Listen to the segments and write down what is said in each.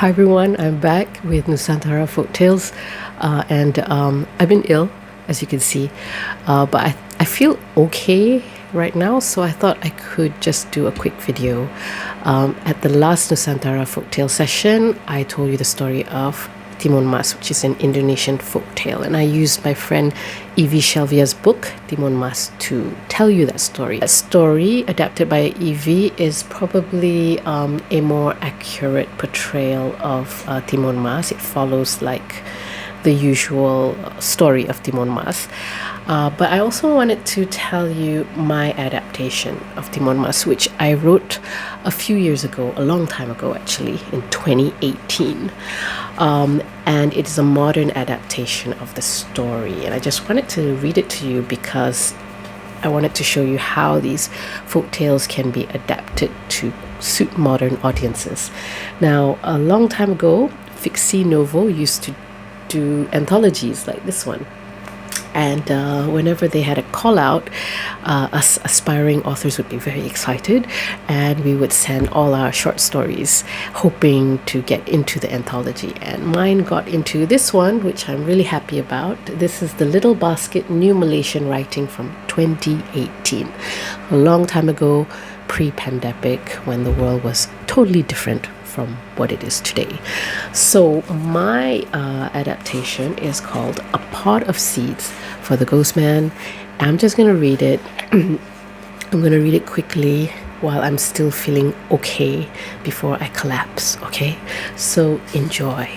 Hi everyone, I'm back with Nusantara Folktales, and I've been ill, as you can see, but I feel okay right now, so I thought I could just do a quick video. At the last Nusantara Folktale session, I told you the story of Timun Mas, which is an Indonesian folktale, and I used my friend Evie Shelvia's book, Timun Mas, to tell you that story. That story, adapted by Evie, is probably a more accurate portrayal of Timun Mas. It follows like the usual story of Timun Mas. But I also wanted to tell you my adaptation of Timun Mas, which I wrote a few years ago, a long time ago actually, in 2018. And it is a modern adaptation of the story. And I just wanted to read it to you because I wanted to show you how these folk tales can be adapted to suit modern audiences. Now, a long time ago, Fixi Novo used to do anthologies like this one. And whenever they had a call out, us aspiring authors would be very excited, and we would send all our short stories hoping to get into the anthology. And mine got into this one, which I'm really happy about. This is The Little Basket, New Malaysian Writing from 2018. A long time ago, pre-pandemic, when the world was totally different from what it is today. So my adaptation is called A Pot of Seeds for the Ghost Man. I'm just going to read it. I'm going to read it quickly while I'm still feeling okay before I collapse, okay? So enjoy.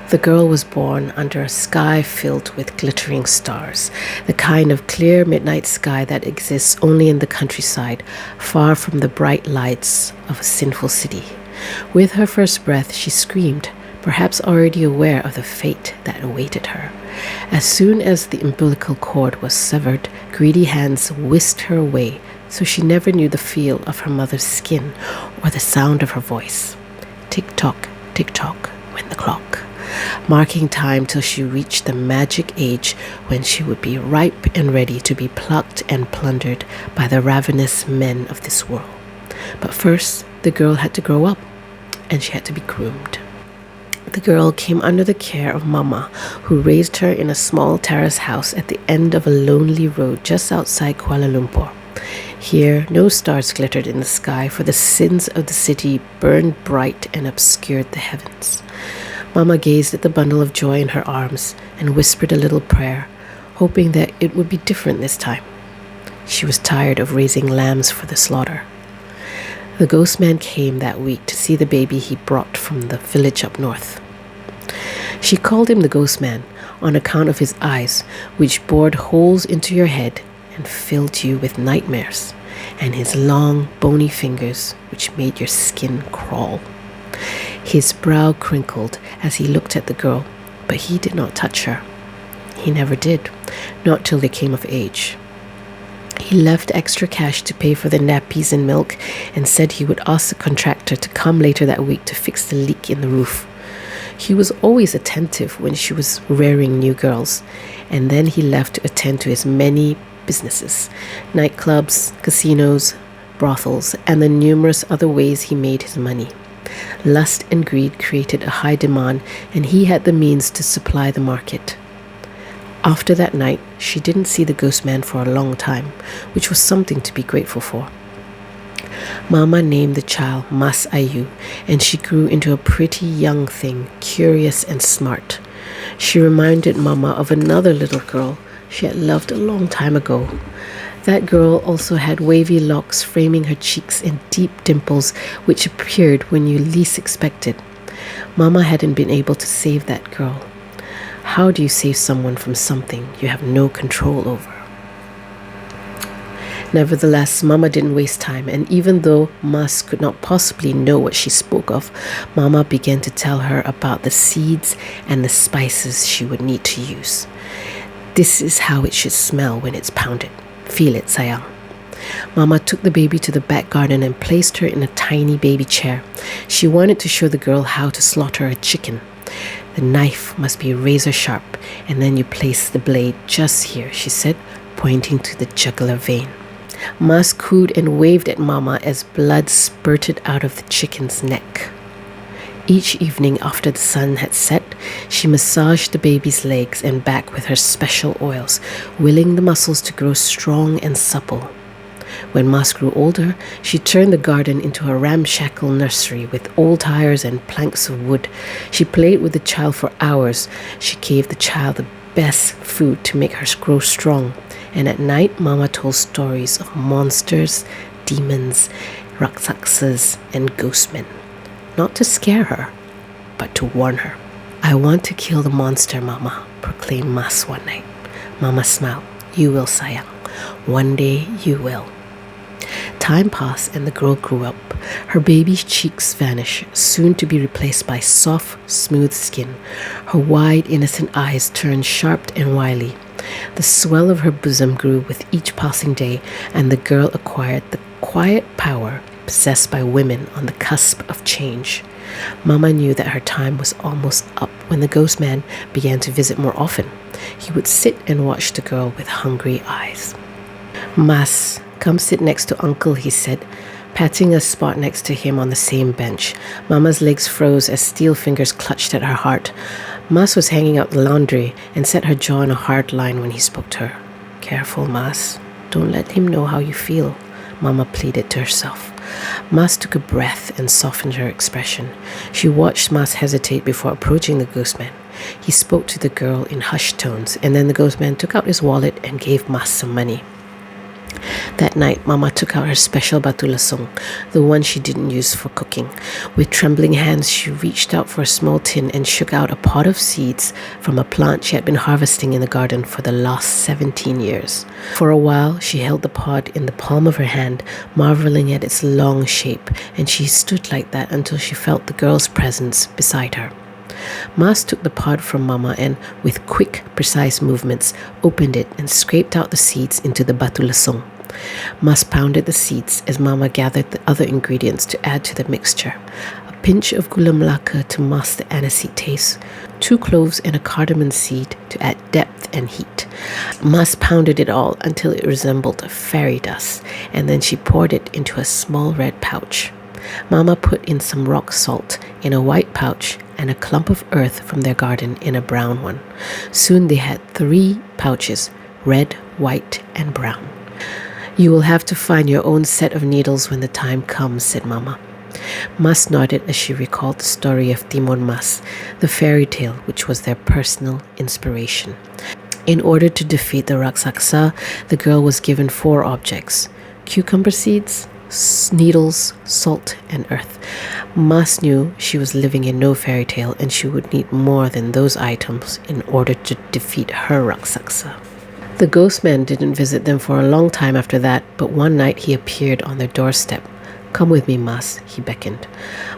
The girl was born under a sky filled with glittering stars, the kind of clear midnight sky that exists only in the countryside, far from the bright lights of a sinful city. With her first breath, she screamed, perhaps already aware of the fate that awaited her. As soon as the umbilical cord was severed, greedy hands whisked her away, so she never knew the feel of her mother's skin or the sound of her voice. Tick-tock, tick-tock went the clock, marking time till she reached the magic age when she would be ripe and ready to be plucked and plundered by the ravenous men of this world. But first, the girl had to grow up, and she had to be groomed. The girl came under the care of Mama, who raised her in a small terrace house at the end of a lonely road just outside Kuala Lumpur. Here, no stars glittered in the sky, for the sins of the city burned bright and obscured the heavens. Mama gazed at the bundle of joy in her arms and whispered a little prayer, hoping that it would be different this time. She was tired of raising lambs for the slaughter. The ghost man came that week to see the baby he brought from the village up north. She called him the ghost man on account of his eyes, which bored holes into your head and filled you with nightmares, and his long, bony fingers, which made your skin crawl. His brow crinkled as he looked at the girl, but he did not touch her. He never did, not till they came of age. He left extra cash to pay for the nappies and milk and said he would ask the contractor to come later that week to fix the leak in the roof. He was always attentive when she was rearing new girls, and then he left to attend to his many businesses, nightclubs, casinos, brothels, and the numerous other ways he made his money. Lust and greed created a high demand, and he had the means to supply the market. After that night, she didn't see the ghost man for a long time, which was something to be grateful for. Mama named the child Mas Ayu, and she grew into a pretty young thing, curious and smart. She reminded Mama of another little girl she had loved a long time ago. That girl also had wavy locks framing her cheeks and deep dimples which appeared when you least expected. Mama hadn't been able to save that girl. How do you save someone from something you have no control over? Nevertheless, Mama didn't waste time, and even though Mas could not possibly know what she spoke of, Mama began to tell her about the seeds and the spices she would need to use. This is how it should smell when it's pounded. Feel it, sayang. Mama took the baby to the back garden and placed her in a tiny baby chair. She wanted to show the girl how to slaughter a chicken. The knife must be razor sharp, and then you place the blade just here, she said, pointing to the jugular vein. Mas cooed and waved at Mama as blood spurted out of the chicken's neck. Each evening after the sun had set, she massaged the baby's legs and back with her special oils, willing the muscles to grow strong and supple. When Mas grew older, she turned the garden into a ramshackle nursery with old tires and planks of wood. She played with the child for hours. She gave the child the best food to make her grow strong. And at night, Mama told stories of monsters, demons, raksaksas, and ghostmen. Not to scare her, but to warn her. "I want to kill the monster, Mama," proclaimed Mas one night. Mama smiled. "You will, sayang. One day you will." Time passed and the girl grew up. Her baby's cheeks vanished, soon to be replaced by soft, smooth skin. Her wide, innocent eyes turned sharp and wily. The swell of her bosom grew with each passing day, and the girl acquired the quiet power possessed by women on the cusp of change. Mama knew that her time was almost up when the ghost man began to visit more often. He would sit and watch the girl with hungry eyes. "Mas, come sit next to Uncle," he said, patting a spot next to him on the same bench. Mama's legs froze as steel fingers clutched at her heart. Mas was hanging out the laundry and set her jaw in a hard line when he spoke to her. "Careful, Mas. Don't let him know how you feel," Mama pleaded to herself. Mas took a breath and softened her expression. She watched Mas hesitate before approaching the ghost man. He spoke to the girl in hushed tones, and then the ghost man took out his wallet and gave Mas some money. That night, Mama took out her special batu lasong, the one she didn't use for cooking. With trembling hands, she reached out for a small tin and shook out a pot of seeds from a plant she had been harvesting in the garden for the last 17 years. For a while, she held the pod in the palm of her hand, marveling at its long shape, and she stood like that until she felt the girl's presence beside her. Mas took the pod from Mama and, with quick, precise movements, opened it and scraped out the seeds into the batu lasong. Mas pounded the seeds as Mama gathered the other ingredients to add to the mixture. A pinch of gula melaka to mask the aniseed taste, 2 cloves and a cardamom seed to add depth and heat. Mas pounded it all until it resembled fairy dust, and then she poured it into a small red pouch. Mama put in some rock salt in a white pouch and a clump of earth from their garden in a brown one. Soon they had 3 pouches, red, white, and brown. "You will have to find your own set of needles when the time comes," said Mama. Mas nodded as she recalled the story of Timun Mas, the fairy tale which was their personal inspiration. In order to defeat the raksasa, the girl was given 4 objects: cucumber seeds, needles, salt, and earth. Mas knew she was living in no fairy tale and she would need more than those items in order to defeat her raksasa. The ghost man didn't visit them for a long time after that, but one night he appeared on their doorstep. "Come with me, Mas," he beckoned.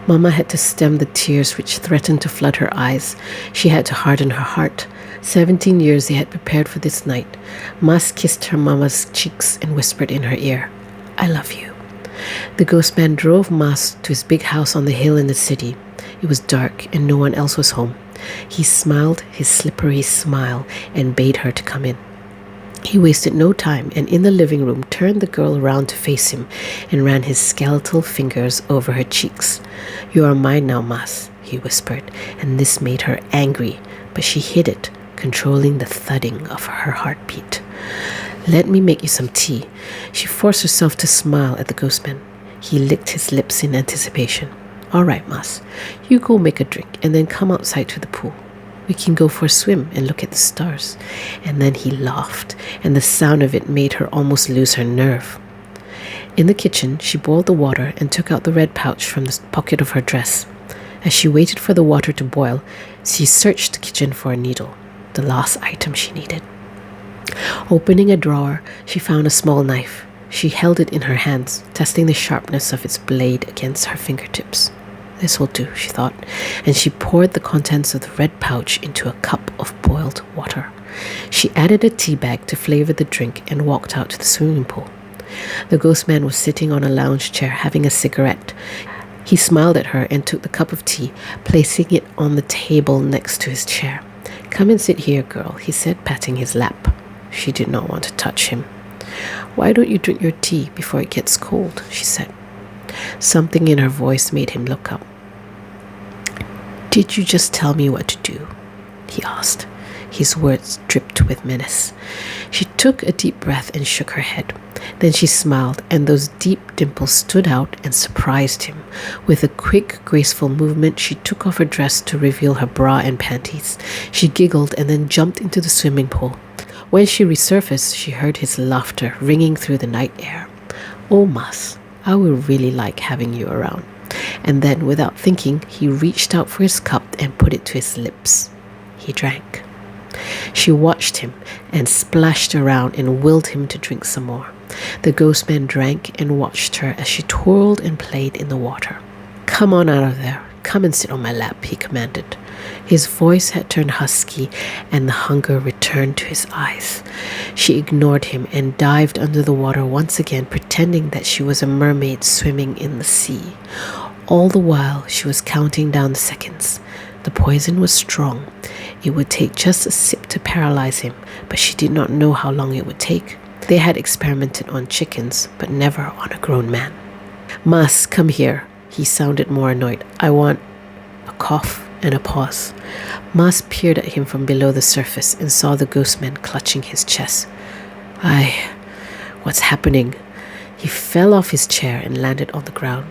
Mama had to stem the tears which threatened to flood her eyes. She had to harden her heart. 17 years they had prepared for this night. Mas kissed her Mama's cheeks and whispered in her ear, "I love you." The ghost man drove Mas to his big house on the hill in the city. It was dark and no one else was home. He smiled his slippery smile and bade her to come in. He wasted no time and in the living room turned the girl around to face him and ran his skeletal fingers over her cheeks. "You are mine now, Mas," he whispered, and this made her angry, but she hid it, controlling the thudding of her heartbeat. "Let me make you some tea." She forced herself to smile at the ghost man. He licked his lips in anticipation. "All right, Mas, you go make a drink and then come outside to the pool. We can go for a swim and look at the stars." And then he laughed, and the sound of it made her almost lose her nerve. In the kitchen, she boiled the water and took out the red pouch from the pocket of her dress. As she waited for the water to boil, she searched the kitchen for a needle, the last item she needed. Opening a drawer, she found a small knife. She held it in her hands, testing the sharpness of its blade against her fingertips. "This will do," she thought, and she poured the contents of the red pouch into a cup of boiled water. She added a tea bag to flavor the drink and walked out to the swimming pool. The ghost man was sitting on a lounge chair having a cigarette. He smiled at her and took the cup of tea, placing it on the table next to his chair. "Come and sit here, girl," he said, patting his lap. She did not want to touch him. "Why don't you drink your tea before it gets cold?" she said. Something in her voice made him look up. Did you just tell me what to do? He asked. His words dripped with menace. She took a deep breath and shook her head. Then she smiled, and those deep dimples stood out and surprised him. With a quick, graceful movement, she took off her dress to reveal her bra and panties. She giggled and then jumped into the swimming pool. When she resurfaced, she heard his laughter ringing through the night air. "Oh, Mas, I would really like having you around." And then, without thinking, he reached out for his cup and put it to his lips. He drank. She watched him and splashed around and willed him to drink some more. The ghost man drank and watched her as she twirled and played in the water. "Come on out of there. Come and sit on my lap," he commanded. His voice had turned husky and the hunger returned to his eyes. She ignored him and dived under the water once again, pretending that she was a mermaid swimming in the sea. All the while, she was counting down the seconds. The poison was strong. It would take just a sip to paralyze him, but she did not know how long it would take. They had experimented on chickens, but never on a grown man. "Mas, come here." He sounded more annoyed. "I want..." A cough and a pause. Mas peered at him from below the surface and saw the ghost man clutching his chest. What's happening?" He fell off his chair and landed on the ground.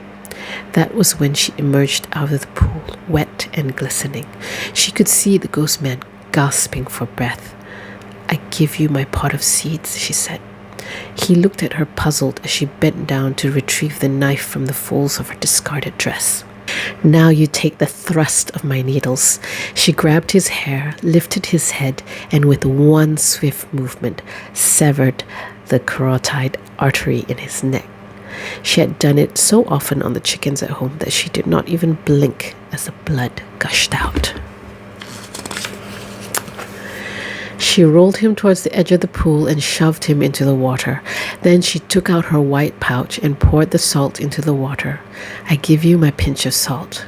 That was when she emerged out of the pool, wet and glistening. She could see the ghost man gasping for breath. "I give you my pot of seeds," she said. He looked at her puzzled as she bent down to retrieve the knife from the folds of her discarded dress. "Now you take the thrust of my needles." She grabbed his hair, lifted his head, and with one swift movement, severed the carotid artery in his neck. She had done it so often on the chickens at home that she did not even blink as the blood gushed out. She rolled him towards the edge of the pool and shoved him into the water. Then she took out her white pouch and poured the salt into the water. "I give you my pinch of salt."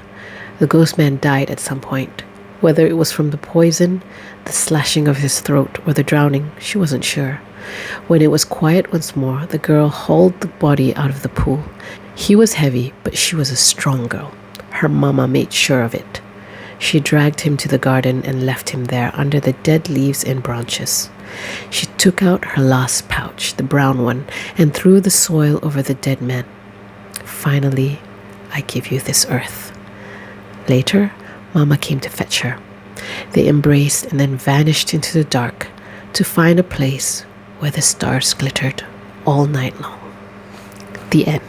The ghost man died at some point. Whether it was from the poison, the slashing of his throat, or the drowning, she wasn't sure. When it was quiet once more, the girl hauled the body out of the pool. He was heavy, but she was a strong girl. Her mama made sure of it. She dragged him to the garden and left him there under the dead leaves and branches. She took out her last pouch, the brown one, and threw the soil over the dead man. "Finally, I give you this earth." Later, Mama came to fetch her. They embraced and then vanished into the dark to find a place where the stars glittered all night long. The end.